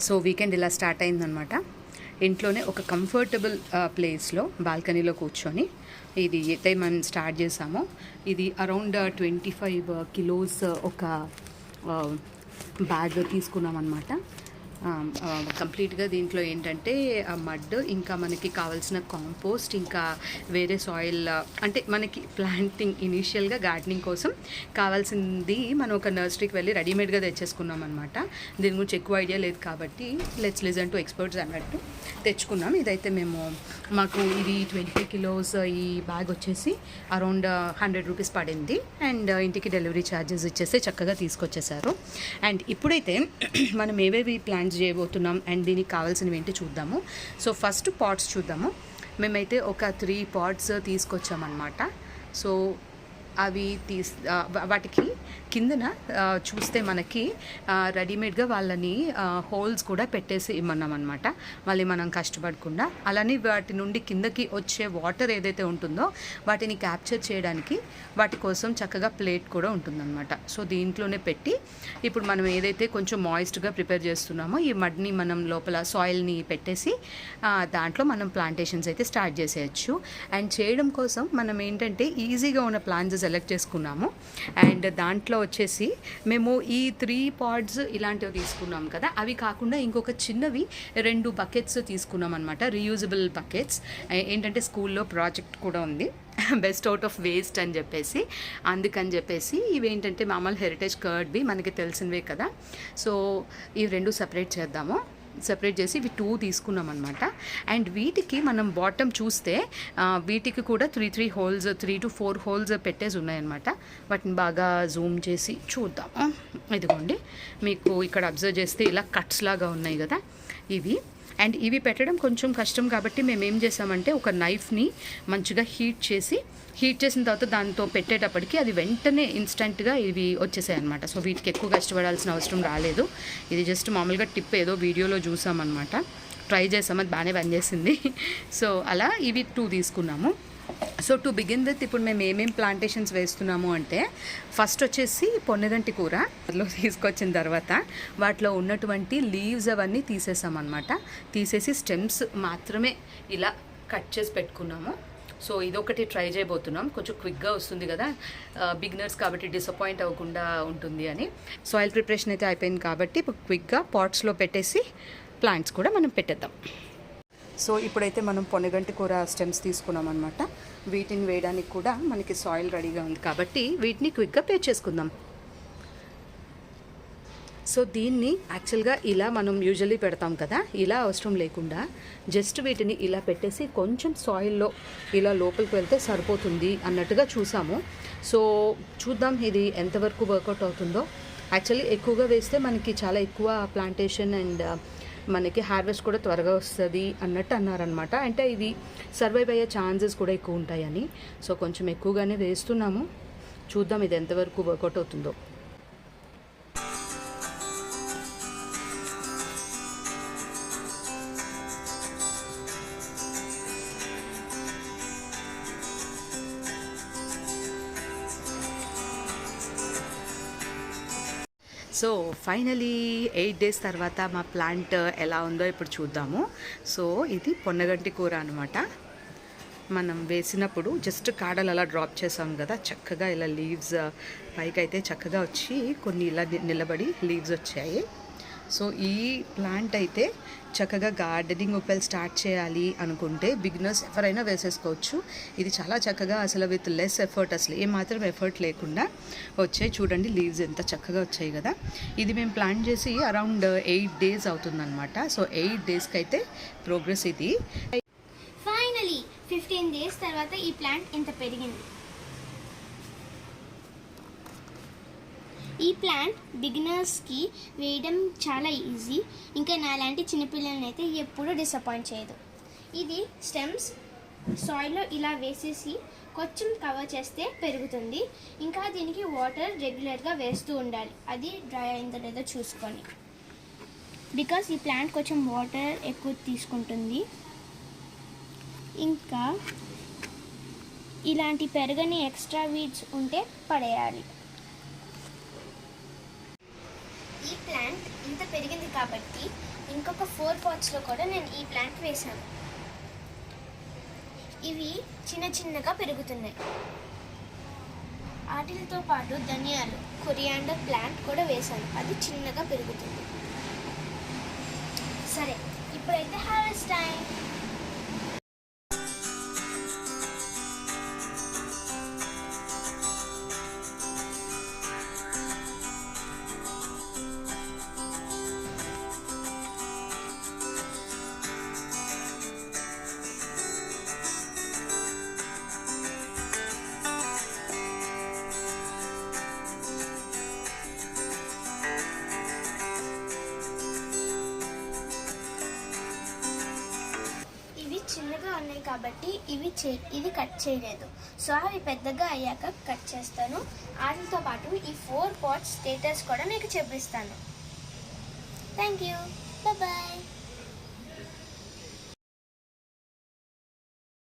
So weekend ఇలా start అయిందనమాట. ఇంట్లోనే ఒక కంఫర్టబుల్ ప్లేస్లో బాల్కనీలో కూర్చొని ఇది అయితే మనం స్టార్ట్ చేసాము. ఇది అరౌండ్ 25 కిలోస్ ఒక బ్యాగ్ తీసుకున్నాం అనమాట. కంప్లీట్గా దీంట్లో ఏంటంటే మడ్, ఇంకా మనకి కావాల్సిన కాంపోస్ట్, ఇంకా వేరే సాయిల్, అంటే మనకి ప్లాంటింగ్ ఇనీషియల్గా గార్డెనింగ్ కోసం కావాల్సింది మనం ఒక నర్సరీకి వెళ్ళి రెడీమేడ్గా తెచ్చేసుకున్నాం అనమాట. దీని గురించి ఎక్కువ ఐడియా లేదు కాబట్టి లెట్స్ లిజన్ టు ఎక్స్పర్ట్స్ అన్నట్టు తెచ్చుకున్నాం. ఇదైతే మాకు ఇది 25 కిలోస్ ఈ బ్యాగ్ వచ్చేసి అరౌండ్ 100 రూపీస్ పడింది. అండ్ ఇంటికి డెలివరీ ఛార్జెస్ ఇచ్చేసి చక్కగా తీసుకొచ్చేసారు. అండ్ ఇప్పుడైతే మనం ఏవేవి ప్లాంట్స్ చేయబోతున్నాం అండ్ దీనికి కావాల్సినవి ఏంటి చూద్దాము. సో ఫస్ట్ పాట్స్ చూద్దాము. మేమైతే ఒక 3 పాట్స్ తీసుకొచ్చామన్నమాట. సో అవి వాటికి కిందన చూస్తే మనకి రెడీమేడ్గా వాళ్ళని హోల్స్ కూడా పెట్టేసి ఇమ్మన్నాం అనమాట. మళ్ళీ మనం కష్టపడకుండా. అలానే వాటి నుండి కిందకి వచ్చే వాటర్ ఏదైతే ఉంటుందో వాటిని క్యాప్చర్ చేయడానికి వాటి కోసం చక్కగా ప్లేట్ కూడా ఉంటుందన్నమాట. సో దీంట్లోనే పెట్టి ఇప్పుడు మనం ఏదైతే కొంచెం మాయిస్ట్గా ప్రిపేర్ చేస్తున్నామో ఈ మడ్ని మనం లోపల సాయిల్ని పెట్టేసి దాంట్లో మనం ప్లాంటేషన్స్ అయితే స్టార్ట్ చేసేయచ్చు. అండ్ చేయడం కోసం మనం ఏంటంటే ఈజీగా ఉన్న ప్లాంట్స్ సెలెక్ట్ చేసుకున్నాము. అండ్ దాంట్లో వచ్చేసి మేము ఈ 3 పాట్స్ ఇలాంటివి తీసుకున్నాం కదా, అవి కాకుండా ఇంకొక చిన్నవి 2 బకెట్స్ తీసుకున్నాం అనమాట. Reusable buckets. ఏంటంటే స్కూల్లో ప్రాజెక్ట్ కూడా ఉంది, బెస్ట్ అవుట్ ఆఫ్ వేస్ట్ అని చెప్పేసి. అందుకని చెప్పేసి ఇవి ఏంటంటే మామూలు హెరిటేజ్ కర్డ్వి మనకి తెలిసినవే కదా. సో ఇవి 2 సెపరేట్ చేసి ఇవి 2 తీసుకున్నాం అనమాట. అండ్ వీటికి మనం బాటమ్ చూస్తే వీటికి కూడా 3 హోల్స్, 3 to 4 హోల్స్ పెట్టేసి ఉన్నాయన్నమాట. వాటిని బాగా జూమ్ చేసి చూద్దాము. ఇదిగోండి, మీకు ఇక్కడ అబ్జర్వ్ చేస్తే ఇలా కట్స్ లాగా ఉన్నాయి కదా ఇవి. అండ్ ఇవి పెట్టడం కొంచెం కష్టం కాబట్టి మేము ఏం చేసామంటే ఒక నైఫ్ని మంచిగా హీట్ చేసిన తర్వాత దాంతో పెట్టేటప్పటికి అది వెంటనే ఇన్స్టెంట్గా ఇవి వచ్చేసాయి అనమాట. సో వీటికి ఎక్కువ కష్టపడాల్సిన అవసరం రాలేదు. ఇది జస్ట్ మామూలుగా టిప్ ఏదో వీడియోలో చూసామన్నమాట, ట్రై చేసాం, అది బాగానే పనిచేసింది. సో అలా ఇవి 2 తీసుకున్నాము. సో టు బిగిన్ విత్ ఇప్పుడు మేము ఏమేమి ప్లాంటేషన్స్ వేస్తున్నాము అంటే ఫస్ట్ వచ్చేసి పొన్నగంటి కూర తీసుకొచ్చిన తర్వాత వాటిలో ఉన్నటువంటి లీవ్స్ అవన్నీ తీసేసామన్నమాట. తీసేసి స్టెమ్స్ మాత్రమే ఇలా కట్ చేసి పెట్టుకున్నాము. సో ఇదొకటి ట్రై చేయబోతున్నాం, కొంచెం క్విక్గా వస్తుంది కదా, బిగినర్స్ కాబట్టి డిసప్పాయింట్ అవ్వకుండా ఉంటుంది అని. సాయిల్ ప్రిపరేషన్ అయితే అయిపోయింది కాబట్టి ఇప్పుడు క్విక్గా పాట్స్లో పెట్టేసి ప్లాంట్స్ కూడా మనం పెట్టేద్దాం. సో ఇప్పుడైతే మనం పొన్నగంటి కూర స్టెమ్స్ తీసుకున్నాం అనమాట. వీటిని వేయడానికి కూడా మనకి సాయిల్ రెడీగా ఉంది కాబట్టి వీటిని క్విక్గా పే చేసుకుందాం. సో దీన్ని యాక్చువల్గా ఇలా మనం యూజువల్లీ పెడతాం కదా, ఇలా అవసరం లేకుండా జస్ట్ వీటిని ఇలా పెట్టేసి కొంచెం సాయిల్లో ఇలా లోపలికి వెళ్తే సరిపోతుంది అన్నట్టుగా చూసాము. సో చూద్దాం ఇది ఎంతవరకు వర్కౌట్ అవుతుందో. యాక్చువల్లీ ఎక్కువగా వేస్తే మనకి చాలా ఎక్కువ ప్లాంటేషన్ అండ్ మనకి హార్వెస్ట్ కూడా త్వరగా వస్తుంది అన్నట్టు అన్నారనమాట. అంటే ఇది సర్వైవ్ అయ్యే ఛాన్సెస్ కూడా ఎక్కువ ఉంటాయని. సో కొంచెం ఎక్కువగానే వేస్తున్నాము, చూద్దాం ఇది ఎంతవరకు వర్కౌట్ అవుతుందో. సో ఫైనలీ 8 డేస్ తర్వాత మా ప్లాంట్ ఎలా ఉందో ఇప్పుడు చూద్దాము. సో ఇది పొన్నగంటి కూర అనమాట. మనం వేసినప్పుడు జస్ట్ కాడలు అలా డ్రాప్ చేసాం కదా, చక్కగా ఇలా లీవ్స్ పైకి అయితే చక్కగా వచ్చి కొన్ని ఇలా నిలబడి లీవ్స్ వచ్చాయి. సో ఈ ప్లాంట్ అయితే చక్కగా గార్డెనింగ్ ఒకవేళ స్టార్ట్ చేయాలి అనుకుంటే బిగినర్స్ ఎవరైనా వేసేసుకోవచ్చు. ఇది చాలా చక్కగా అసలు విత్ లెస్ ఎఫర్ట్, అసలు ఏమాత్రం ఎఫర్ట్ లేకుండా వచ్చాయి. చూడండి లీవ్స్ ఎంత చక్కగా వచ్చాయి కదా. ఇది మేము ప్లాన్ చేసి అరౌండ్ 8 డేస్ అవుతుందన్నమాట. సో 8 డేస్కి అయితే ప్రోగ్రెస్ ఇది. ఫైనలీ 15 డేస్ తర్వాత ఈ ప్లాంట్ ఇంత పెరిగింది. ఈ ప్లాంట్ బిగినర్స్కి వేయడం చాలా ఈజీ. ఇంకా నాలాంటి చిన్నపిల్లలని అయితే ఎప్పుడూ డిసప్పాయింట్ చేయదు. ఇది స్టెమ్స్ సాయిల్లో ఇలా వేసేసి కొంచెం కవర్ చేస్తే పెరుగుతుంది. ఇంకా దీనికి వాటర్ రెగ్యులర్గా వేస్తూ ఉండాలి, అది డ్రై అయిందో లేదో చూసుకొని. బికాస్ ఈ ప్లాంట్ కొంచెం వాటర్ ఎక్కువ తీసుకుంటుంది. ఇంకా ఇలాంటి పెరగని ఎక్స్ట్రా వీడ్స్ ఉంటే పడేయాలి. ఈ ప్లాంట్ ఇంత పెరిగింది కాబట్టి ఇంకొక 4 పాట్స్లో కూడా నేను ఈ ప్లాంట్ వేశాను. ఇవి చిన్న చిన్నగా పెరుగుతున్నాయి. వాటితో పాటు ధనియాలు, కొరియాండర్ ప్లాంట్ కూడా వేశాను. అది చిన్నగా పెరుగుతుంది. సరే, ఇప్పుడైతే హార్వెస్ట్ టైం. చిన్నగా ఉన్నాయి కాబట్టి ఇది కట్ చేయలేదు. సో అవి పెద్దగా అయ్యాక కట్ చేస్తాను. వాటితో పాటు ఈ 4 పాట్స్ స్టేటస్ కూడా మీకు చూపిస్తాను. Thank you. బాయ్.